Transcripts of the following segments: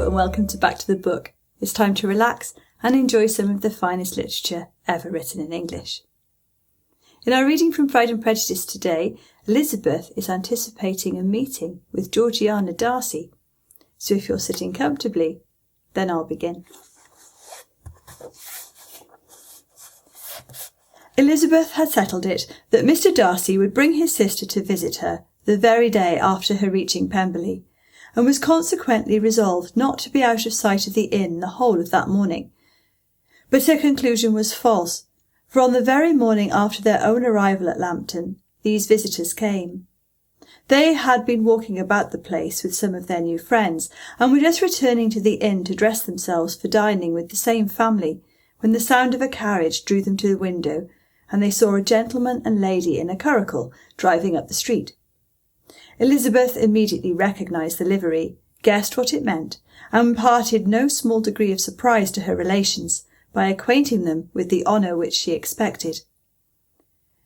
and welcome to Back to the Book. It's time to relax and enjoy some of the finest literature ever written in English. In our reading from Pride and Prejudice today, Elizabeth is anticipating a meeting with Georgiana Darcy. So if you're sitting comfortably, then I'll begin. Elizabeth had settled it that Mr. Darcy would bring his sister to visit her the very day after her reaching Pemberley, and was consequently resolved not to be out of sight of the inn the whole of that morning. But her conclusion was false, for on the very morning after their own arrival at Lambton, these visitors came. They had been walking about the place with some of their new friends, and were just returning to the inn to dress themselves for dining with the same family, when the sound of a carriage drew them to the window, and they saw a gentleman and lady in a curricle driving up the street. Elizabeth immediately recognised the livery, guessed what it meant, and imparted no small degree of surprise to her relations by acquainting them with the honour which she expected.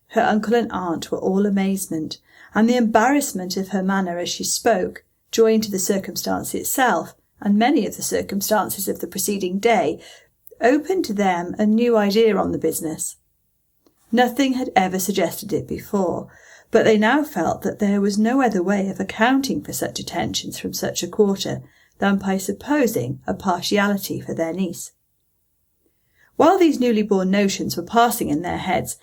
Her uncle and aunt were all amazement, and the embarrassment of her manner as she spoke, joined to the circumstance itself, and many of the circumstances of the preceding day, opened to them a new idea on the business. Nothing had ever suggested it before, but they now felt that there was no other way of accounting for such attentions from such a quarter than by supposing a partiality for their niece. While these newly born notions were passing in their heads,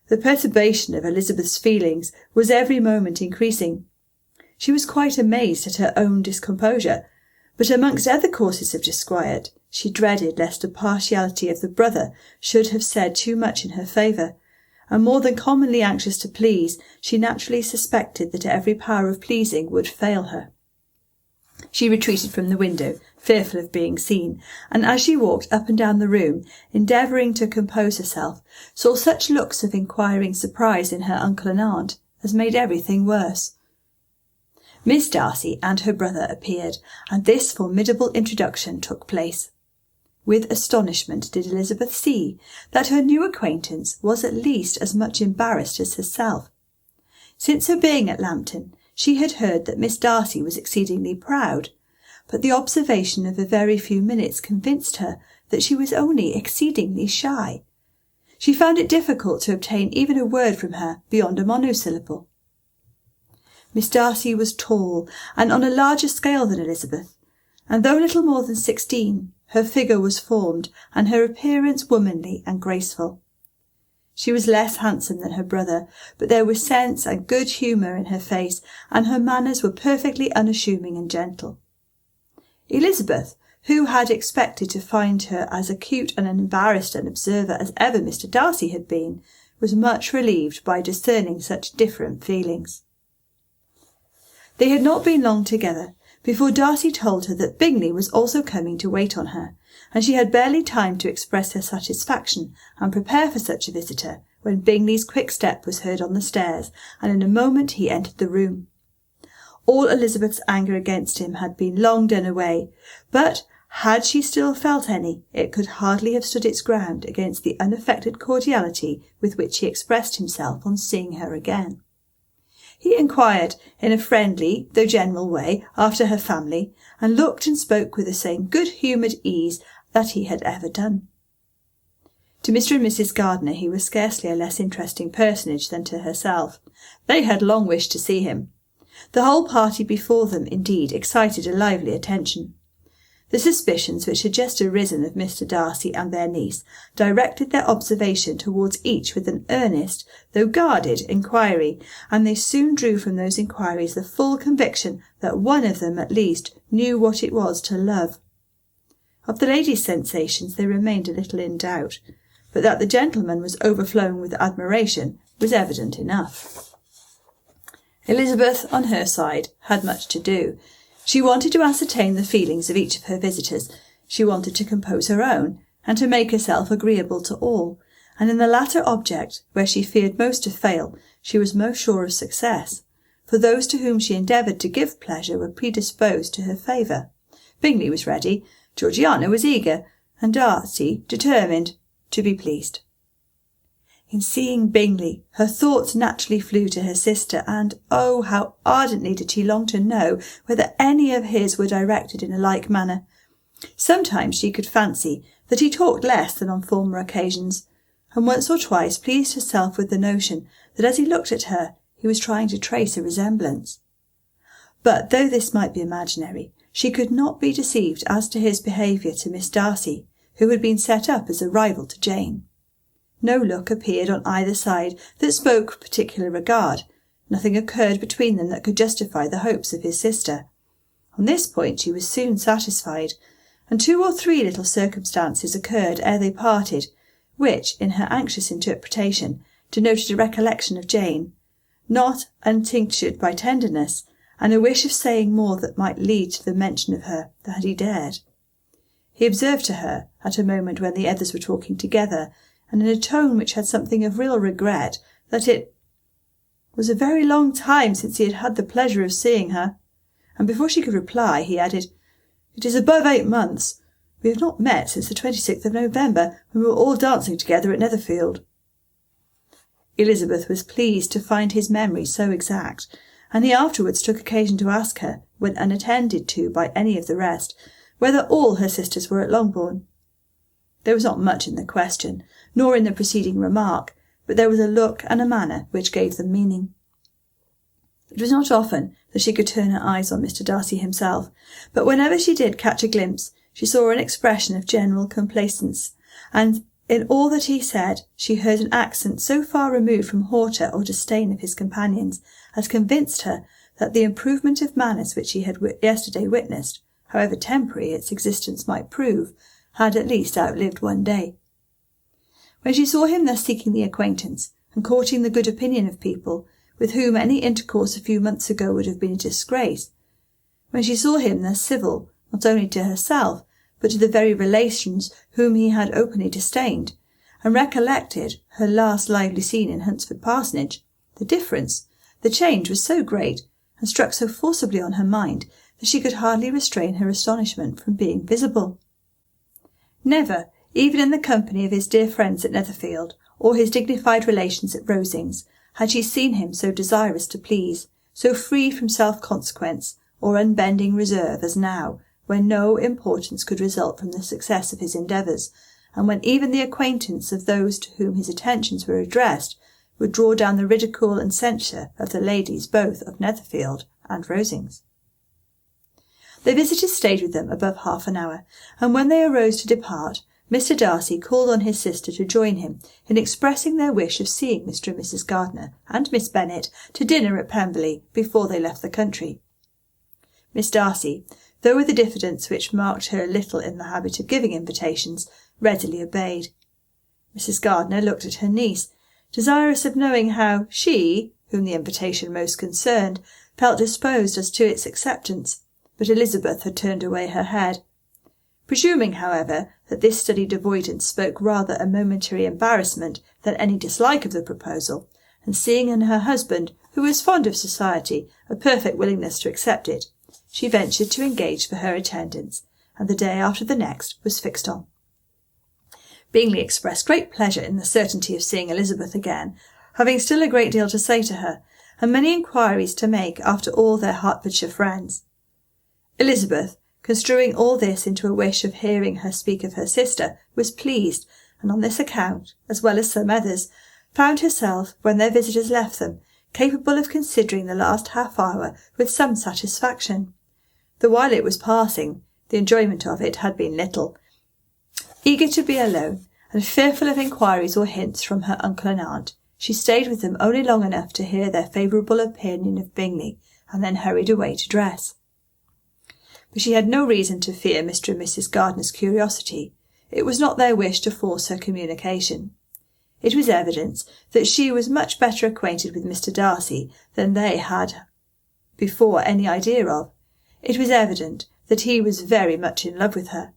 the perturbation of Elizabeth's feelings was every moment increasing. She was quite amazed at her own discomposure, but amongst other causes of disquiet, she dreaded lest a partiality of the brother should have said too much in her favour, and more than commonly anxious to please, she naturally suspected that every power of pleasing would fail her. She retreated from the window, fearful of being seen, and as she walked up and down the room, endeavouring to compose herself, saw such looks of inquiring surprise in her uncle and aunt as made everything worse. Miss Darcy and her brother appeared, and this formidable introduction took place. With astonishment did Elizabeth see that her new acquaintance was at least as much embarrassed as herself. Since her being at Lambton, she had heard that Miss Darcy was exceedingly proud, but the observation of a very few minutes convinced her that she was only exceedingly shy. She found it difficult to obtain even a word from her beyond a monosyllable. Miss Darcy was tall, and on a larger scale than Elizabeth, and though little more than 16, her figure was formed, and her appearance womanly and graceful. She was less handsome than her brother, but there was sense and good humour in her face, and her manners were perfectly unassuming and gentle. Elizabeth, who had expected to find her as acute and embarrassed an observer as ever Mr. Darcy had been, was much relieved by discerning such different feelings. They had not been long together before Darcy told her that Bingley was also coming to wait on her, and she had barely time to express her satisfaction and prepare for such a visitor when Bingley's quick step was heard on the stairs, and in a moment he entered the room. All Elizabeth's anger against him had been long done away, but had she still felt any, it could hardly have stood its ground against the unaffected cordiality with which he expressed himself on seeing her again. He inquired in a friendly, though general way, after her family, and looked and spoke with the same good-humoured ease that he had ever done. To Mr. and Mrs. Gardiner he was scarcely a less interesting personage than to herself. They had long wished to see him. The whole party before them, indeed, excited a lively attention. The suspicions which had just arisen of Mr. Darcy and their niece directed their observation towards each with an earnest, though guarded, inquiry, and they soon drew from those inquiries the full conviction that one of them at least knew what it was to love. Of the lady's sensations they remained a little in doubt, but that the gentleman was overflowing with admiration was evident enough. Elizabeth, on her side, had much to do. She wanted to ascertain the feelings of each of her visitors, she wanted to compose her own, and to make herself agreeable to all, and in the latter object, where she feared most to fail, she was most sure of success, for those to whom she endeavoured to give pleasure were predisposed to her favour. Bingley was ready, Georgiana was eager, and Darcy determined to be pleased. In seeing Bingley, her thoughts naturally flew to her sister, and oh, how ardently did she long to know whether any of his were directed in a like manner. Sometimes she could fancy that he talked less than on former occasions, and once or twice pleased herself with the notion that as he looked at her he was trying to trace a resemblance. But though this might be imaginary, she could not be deceived as to his behaviour to Miss Darcy, who had been set up as a rival to Jane. No look appeared on either side that spoke particular regard. Nothing occurred between them that could justify the hopes of his sister. On this point she was soon satisfied, and 2 or 3 little circumstances occurred ere they parted, which, in her anxious interpretation, denoted a recollection of Jane, not untinctured by tenderness, and a wish of saying more that might lead to the mention of her had he dared. He observed to her, at a moment when the others were talking together, and in a tone which had something of real regret, that it was a very long time since he had had the pleasure of seeing her, and before she could reply, he added, "It is above 8 months. We have not met since the 26th of November, when we were all dancing together at Netherfield." Elizabeth was pleased to find his memory so exact, and he afterwards took occasion to ask her, when unattended to by any of the rest, whether all her sisters were at Longbourn. There was not much in the question, nor in the preceding remark, but there was a look and a manner which gave them meaning. It was not often that she could turn her eyes on Mr. Darcy himself, but whenever she did catch a glimpse, she saw an expression of general complacence, and in all that he said she heard an accent so far removed from hauteur or disdain of his companions as convinced her that the improvement of manners which she had yesterday witnessed, however temporary its existence might prove, had at least outlived one day. When she saw him thus seeking the acquaintance and courting the good opinion of people with whom any intercourse a few months ago would have been a disgrace, when she saw him thus civil not only to herself but to the very relations whom he had openly disdained, and recollected her last lively scene in Hunsford Parsonage, the change was so great, and struck so forcibly on her mind, that she could hardly restrain her astonishment from being visible. Never, even in the company of his dear friends at Netherfield, or his dignified relations at Rosings, had she seen him so desirous to please, so free from self-consequence or unbending reserve as now, when no importance could result from the success of his endeavours, and when even the acquaintance of those to whom his attentions were addressed would draw down the ridicule and censure of the ladies both of Netherfield and Rosings. Their visitors stayed with them above half an hour, and when they arose to depart, Mr. Darcy called on his sister to join him in expressing their wish of seeing Mr. and Mrs. Gardiner and Miss Bennet to dinner at Pemberley before they left the country. Miss Darcy, though with a diffidence which marked her little in the habit of giving invitations, readily obeyed. Mrs. Gardiner looked at her niece, desirous of knowing how she, whom the invitation most concerned, felt disposed as to its acceptance, but Elizabeth had turned away her head. Presuming, however, that this studied avoidance spoke rather a momentary embarrassment than any dislike of the proposal, and seeing in her husband, who was fond of society, a perfect willingness to accept it, she ventured to engage for her attendance, and the day after the next was fixed on. Bingley expressed great pleasure in the certainty of seeing Elizabeth again, having still a great deal to say to her, and many inquiries to make after all their Hertfordshire friends. Elizabeth, construing all this into a wish of hearing her speak of her sister, was pleased, and on this account, as well as some others, found herself, when their visitors left them, capable of considering the last half-hour with some satisfaction, though while it was passing, the enjoyment of it had been little. Eager to be alone, and fearful of inquiries or hints from her uncle and aunt, she stayed with them only long enough to hear their favourable opinion of Bingley, and then hurried away to dress. But she had no reason to fear Mr. and Mrs. Gardiner's curiosity. It was not their wish to force her communication. It was evident that she was much better acquainted with Mr. Darcy than they had before any idea of. It was evident that he was very much in love with her.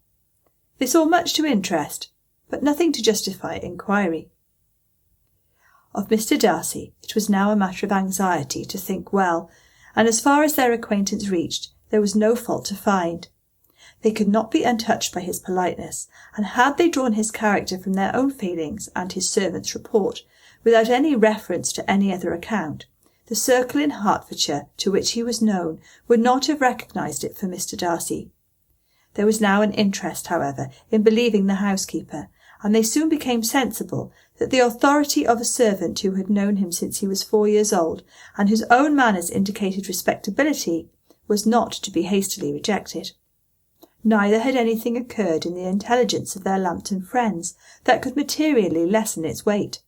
They saw much to interest, but nothing to justify inquiry. Of Mr. Darcy it was now a matter of anxiety to think well, and as far as their acquaintance reached, there was no fault to find. They could not be untouched by his politeness, and had they drawn his character from their own feelings and his servant's report, without any reference to any other account, the circle in Hertfordshire to which he was known would not have recognised it for Mr. Darcy. There was now an interest, however, in believing the housekeeper, and they soon became sensible that the authority of a servant who had known him since he was 4 years old, and whose own manners indicated respectability, was not to be hastily rejected. Neither had anything occurred in the intelligence of their Lambton friends that could materially lessen its weight.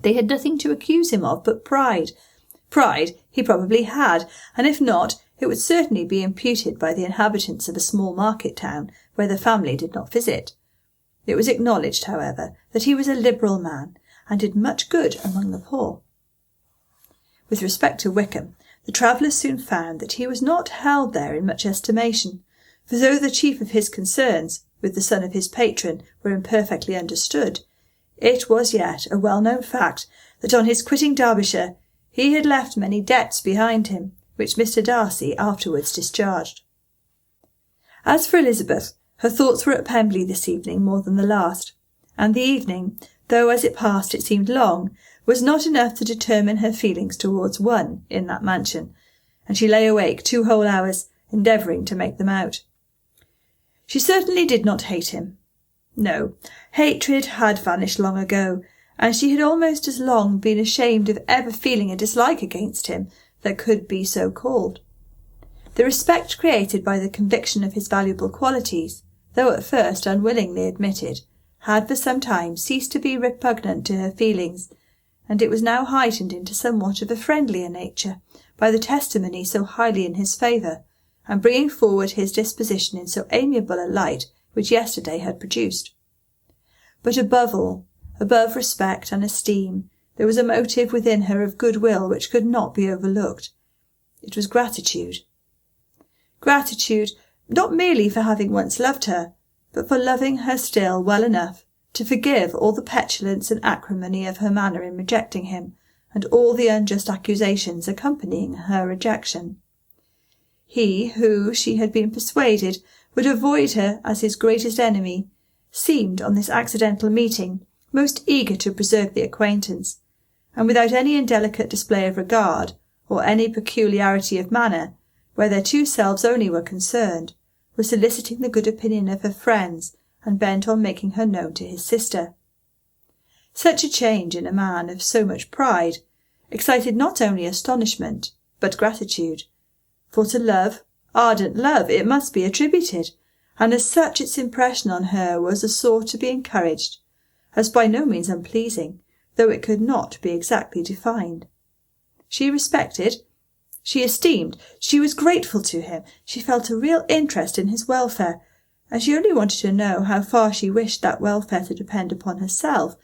They had nothing to accuse him of but pride. Pride he probably had, and if not, it would certainly be imputed by the inhabitants of a small market town where the family did not visit. It was acknowledged, however, that he was a liberal man, and did much good among the poor. With respect to Wickham, the travellers soon found that he was not held there in much estimation, for though the chief of his concerns, with the son of his patron, were imperfectly understood, it was yet a well-known fact that on his quitting Derbyshire he had left many debts behind him, which Mr. Darcy afterwards discharged. As for Elizabeth, her thoughts were at Pemberley this evening more than the last, and the evening, though as it passed it seemed long, was not enough to determine her feelings towards one in that mansion, and she lay awake 2 whole hours, endeavouring to make them out. She certainly did not hate him. No, hatred had vanished long ago, and she had almost as long been ashamed of ever feeling a dislike against him that could be so called. The respect created by the conviction of his valuable qualities, though at first unwillingly admitted, had for some time ceased to be repugnant to her feelings, and it was now heightened into somewhat of a friendlier nature by the testimony so highly in his favour, and bringing forward his disposition in so amiable a light which yesterday had produced. But above all, above respect and esteem, there was a motive within her of goodwill which could not be overlooked. It was gratitude. Gratitude, not merely for having once loved her, but for loving her still well enough to forgive all the petulance and acrimony of her manner in rejecting him, and all the unjust accusations accompanying her rejection. He, who, she had been persuaded, would avoid her as his greatest enemy, seemed, on this accidental meeting, most eager to preserve the acquaintance, and without any indelicate display of regard, or any peculiarity of manner, where their 2 selves only were concerned, was soliciting the good opinion of her friends, and bent on making her known to his sister. Such a change in a man of so much pride excited not only astonishment, but gratitude, for to love, ardent love, it must be attributed, and as such its impression on her was a sort to be encouraged, as by no means unpleasing, though it could not be exactly defined. She respected, she esteemed, she was grateful to him, she felt a real interest in his welfare, and she only wanted to know how far she wished that welfare to depend upon herself,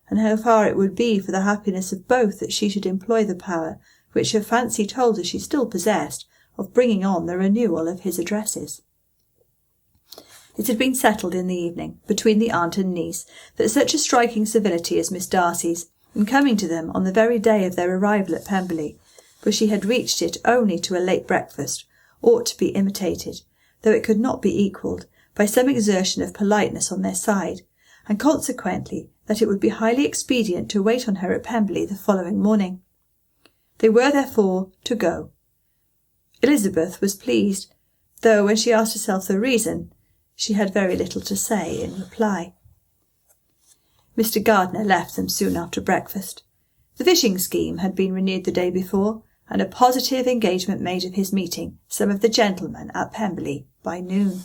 and how far it would be for the happiness of both that she should employ the power, which her fancy told her she still possessed, of bringing on the renewal of his addresses. It had been settled in the evening, between the aunt and niece, that such a striking civility as Miss Darcy's, in coming to them on the very day of their arrival at Pemberley, for she had reached it only to a late breakfast, ought to be imitated, though it could not be equalled, by some exertion of politeness on their side, and consequently that it would be highly expedient to wait on her at Pemberley the following morning. They were, therefore, to go. Elizabeth was pleased, though when she asked herself the reason, she had very little to say in reply. Mr. Gardiner left them soon after breakfast. The fishing scheme had been renewed the day before, and a positive engagement made of his meeting some of the gentlemen at Pemberley by noon.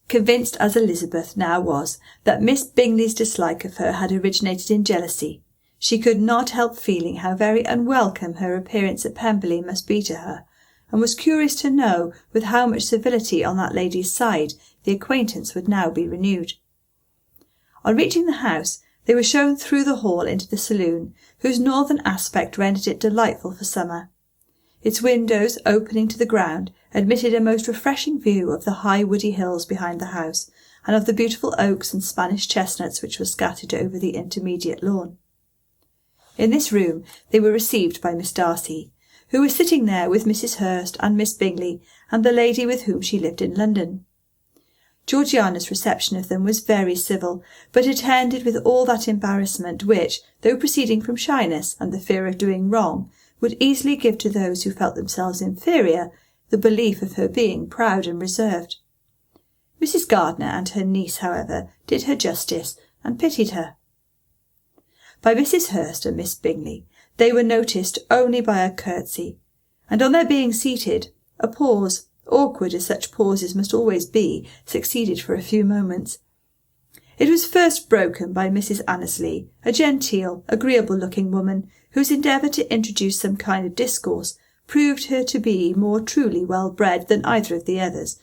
Convinced as Elizabeth now was that Miss Bingley's dislike of her had originated in jealousy, she could not help feeling how very unwelcome her appearance at Pemberley must be to her, and was curious to know with how much civility on that lady's side the acquaintance would now be renewed. On reaching the house, they were shown through the hall into the saloon, whose northern aspect rendered it delightful for summer. Its windows, opening to the ground, admitted a most refreshing view of the high woody hills behind the house, and of the beautiful oaks and Spanish chestnuts which were scattered over the intermediate lawn. In this room they were received by Miss Darcy, who was sitting there with Mrs. Hurst and Miss Bingley and the lady with whom she lived in London. Georgiana's reception of them was very civil, but attended with all that embarrassment which, though proceeding from shyness and the fear of doing wrong, would easily give to those who felt themselves inferior the belief of her being proud and reserved. Mrs. Gardiner and her niece, however, did her justice and pitied her. By Mrs. Hurst and Miss Bingley they were noticed only by a curtsy, and on their being seated, a pause, awkward as such pauses must always be, succeeded for a few moments. It was first broken by Mrs. Annesley, a genteel, agreeable-looking woman, whose endeavour to introduce some kind of discourse proved her to be more truly well-bred than either of the others,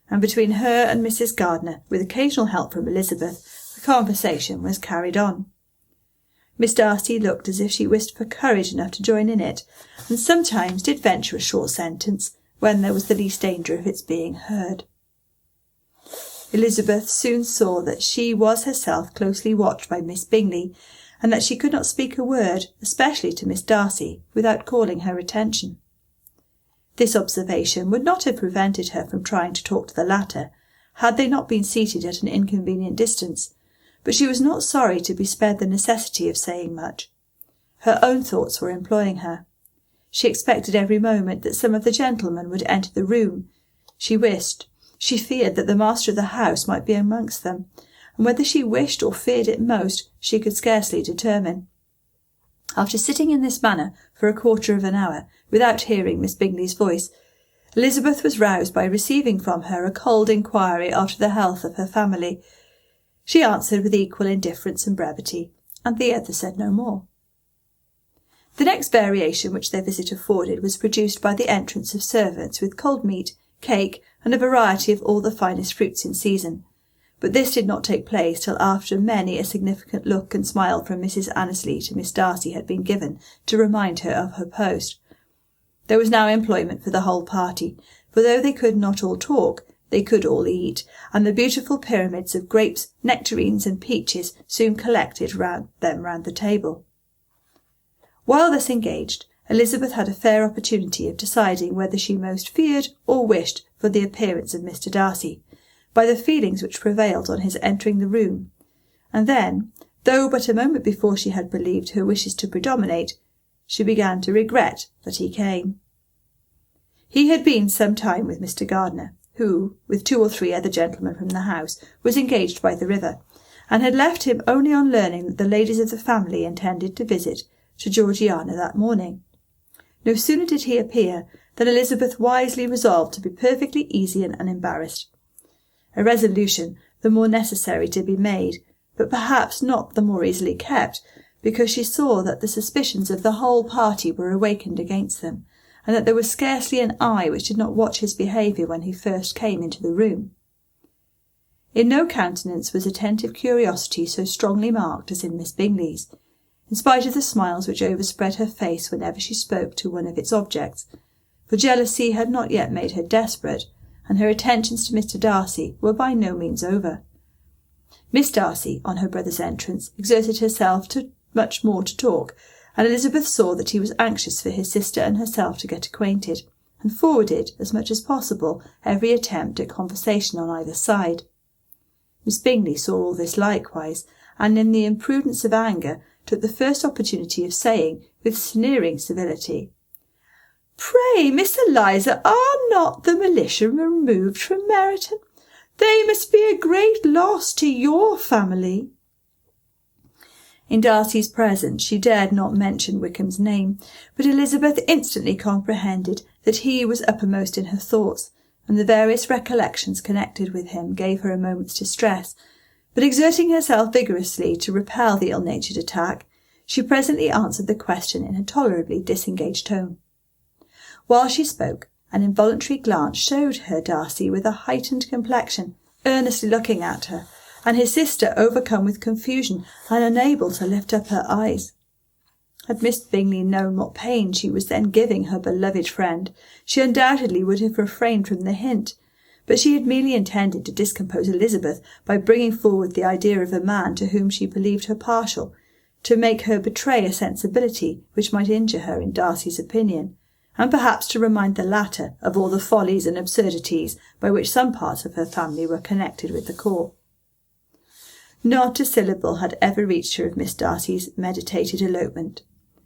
and between her and Mrs. Gardiner, with occasional help from Elizabeth, the conversation was carried on. Miss Darcy looked as if she wished for courage enough to join in it, and sometimes did venture a short sentence when there was the least danger of its being heard. Elizabeth soon saw that she was herself closely watched by Miss Bingley, and that she could not speak a word, especially to Miss Darcy, without calling her attention. This observation would not have prevented her from trying to talk to the latter, had they not been seated at an inconvenient distance, but she was not sorry to be spared the necessity of saying much. Her own thoughts were employing her. She expected every moment that some of the gentlemen would enter the room. She feared that the master of the house might be amongst them, and whether she wished or feared it most, she could scarcely determine. After sitting in this manner for a quarter of an hour, without hearing Miss Bingley's voice, Elizabeth was roused by receiving from her a cold inquiry after the health of her family. She answered with equal indifference and brevity, and the other said no more. The next variation which their visit afforded was produced by the entrance of servants with cold meat, cake, and a variety of all the finest fruits in season, but this did not take place till after many a significant look and smile from Mrs. Annesley to Miss Darcy had been given to remind her of her post. There was now employment for the whole party, for though they could not all talk, they could all eat, and the beautiful pyramids of grapes, nectarines, and peaches soon collected round the table. While thus engaged, Elizabeth had a fair opportunity of deciding whether she most feared or wished for the appearance of Mr. Darcy, by the feelings which prevailed on his entering the room, and then, though but a moment before she had believed her wishes to predominate, she began to regret that he came. He had been some time with Mr. Gardiner, who, with 2 or 3 other gentlemen from the house, was engaged by the river, and had left him only on learning that the ladies of the family intended to visit to Georgiana that morning. No sooner did he appear than Elizabeth wisely resolved to be perfectly easy and unembarrassed, a resolution the more necessary to be made, but perhaps not the more easily kept, because she saw that the suspicions of the whole party were awakened against them, and that there was scarcely an eye which did not watch his behaviour when he first came into the room. In no countenance was attentive curiosity so strongly marked as in Miss Bingley's, in spite of the smiles which overspread her face whenever she spoke to one of its objects, for jealousy had not yet made her desperate, and her attentions to Mr. Darcy were by no means over. Miss Darcy, on her brother's entrance, exerted herself much more to talk, and Elizabeth saw that he was anxious for his sister and herself to get acquainted, and forwarded, as much as possible, every attempt at conversation on either side. Miss Bingley saw all this likewise, and in the imprudence of anger took the first opportunity of saying, with sneering civility, "Pray, Miss Eliza, are not the militia removed from Meryton? They must be a great loss to your family." In Darcy's presence she dared not mention Wickham's name, but Elizabeth instantly comprehended that he was uppermost in her thoughts, and the various recollections connected with him gave her a moment's distress, but exerting herself vigorously to repel the ill-natured attack, she presently answered the question in a tolerably disengaged tone. While she spoke, an involuntary glance showed her Darcy with a heightened complexion, earnestly looking at her, and his sister overcome with confusion and unable to lift up her eyes. Had Miss Bingley known what pain she was then giving her beloved friend, she undoubtedly would have refrained from the hint, but she had merely intended to discompose Elizabeth by bringing forward the idea of a man to whom she believed her partial, to make her betray a sensibility which might injure her in Darcy's opinion, and perhaps to remind the latter of all the follies and absurdities by which some parts of her family were connected with the corps. Not a syllable had ever reached her of Miss Darcy's meditated elopement.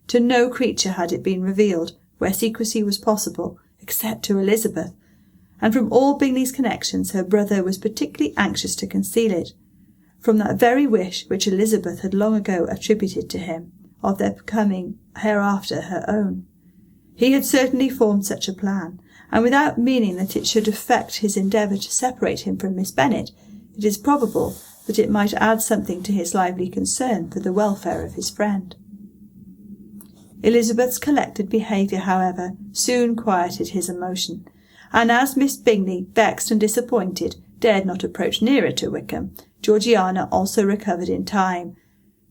To no creature had it been revealed, where secrecy was possible, except to Elizabeth, and from all Bingley's connections her brother was particularly anxious to conceal it, from that very wish which Elizabeth had long ago attributed to him, of their becoming hereafter her own. He had certainly formed such a plan, and without meaning that it should affect his endeavour to separate him from Miss Bennet, it is probable that it might add something to his lively concern for the welfare of his friend. Elizabeth's collected behaviour, however, soon quieted his emotion, and as Miss Bingley, vexed and disappointed, dared not approach nearer to Wickham, Georgiana also recovered in time,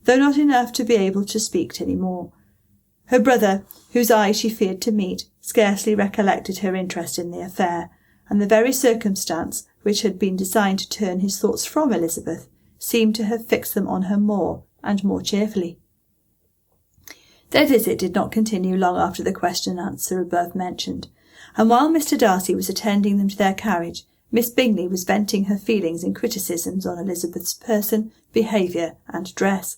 though not enough to be able to speak any more. Her brother, whose eye she feared to meet, scarcely recollected her interest in the affair, and the very circumstance which had been designed to turn his thoughts from Elizabeth seemed to have fixed them on her more and more cheerfully. Their visit did not continue long after the question and answer above mentioned, and while Mr. Darcy was attending them to their carriage, Miss Bingley was venting her feelings in criticisms on Elizabeth's person, behaviour, and dress.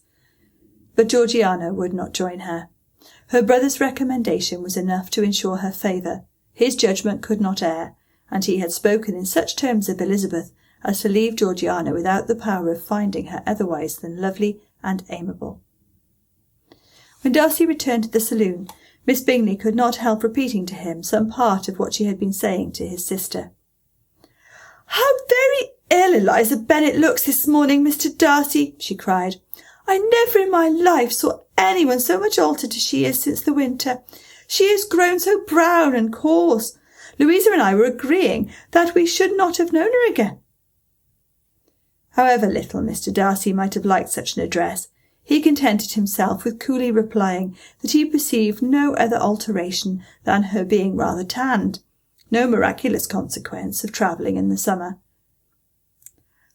But Georgiana would not join her. Her brother's recommendation was enough to ensure her favour. His judgment could not err, and he had spoken in such terms of Elizabeth as to leave Georgiana without the power of finding her otherwise than lovely and amiable. When Darcy returned to the saloon, Miss Bingley could not help repeating to him some part of what she had been saying to his sister. "How very ill Eliza Bennet looks this morning, Mr. Darcy," she cried. "I never in my life saw anyone so much altered as she is since the winter. She is grown so brown and coarse. Louisa and I were agreeing that we should not have known her again." However little Mr. Darcy might have liked such an address, he contented himself with coolly replying that he perceived no other alteration than her being rather tanned, no miraculous consequence of travelling in the summer.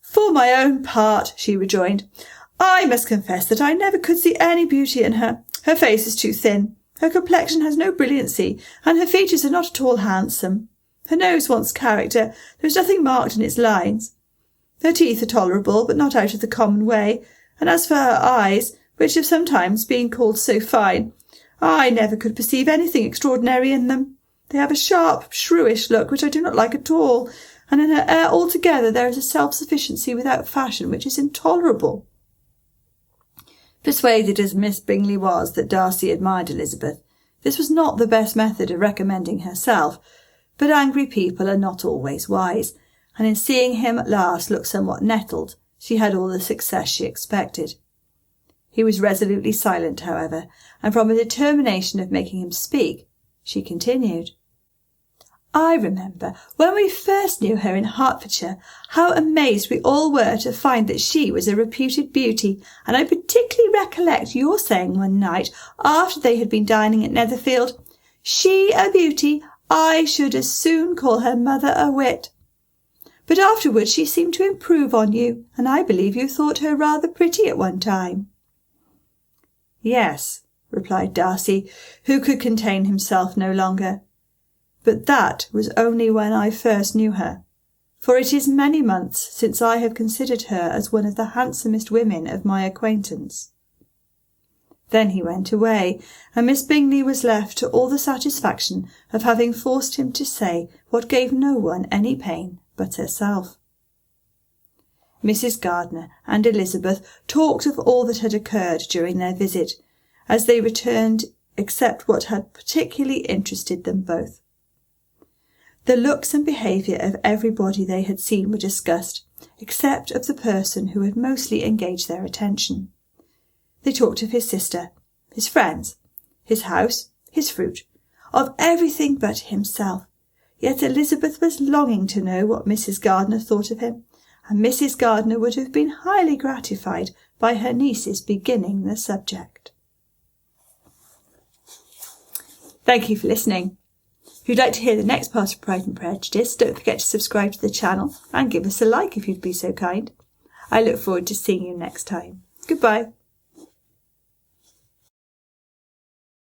"For my own part," she rejoined, "I must confess that I never could see any beauty in her. Her face is too thin, her complexion has no brilliancy, and her features are not at all handsome. Her nose wants character, there is nothing marked in its lines. Her teeth are tolerable, but not out of the common way, and as for her eyes, which have sometimes been called so fine, I never could perceive anything extraordinary in them. They have a sharp, shrewish look, which I do not like at all, and in her air altogether there is a self-sufficiency without fashion which is intolerable." Persuaded as Miss Bingley was that Darcy admired Elizabeth, this was not the best method of recommending herself, but angry people are not always wise, and in seeing him at last look somewhat nettled, she had all the success she expected. He was resolutely silent, however, and from a determination of making him speak, she continued. "I remember, when we first knew her in Hertfordshire, how amazed we all were to find that she was a reputed beauty, and I particularly recollect your saying one night, after they had been dining at Netherfield, 'She a beauty, I should as soon call her mother a wit.' But afterwards she seemed to improve on you, and I believe you thought her rather pretty at one time." "Yes," replied Darcy, who could contain himself no longer. "But that was only when I first knew her, for it is many months since I have considered her as one of the handsomest women of my acquaintance." Then he went away, and Miss Bingley was left to all the satisfaction of having forced him to say what gave no one any pain but herself. Mrs. Gardiner and Elizabeth talked of all that had occurred during their visit, as they returned, except what had particularly interested them both. The looks and behaviour of everybody they had seen were discussed, except of the person who had mostly engaged their attention. They talked of his sister, his friends, his house, his fruit, of everything but himself, yet Elizabeth was longing to know what Mrs. Gardiner thought of him, and Mrs. Gardiner would have been highly gratified by her niece's beginning the subject. Thank you for listening. If you'd like to hear the next part of Pride and Prejudice, don't forget to subscribe to the channel and give us a like if you'd be so kind. I look forward to seeing you next time. Goodbye.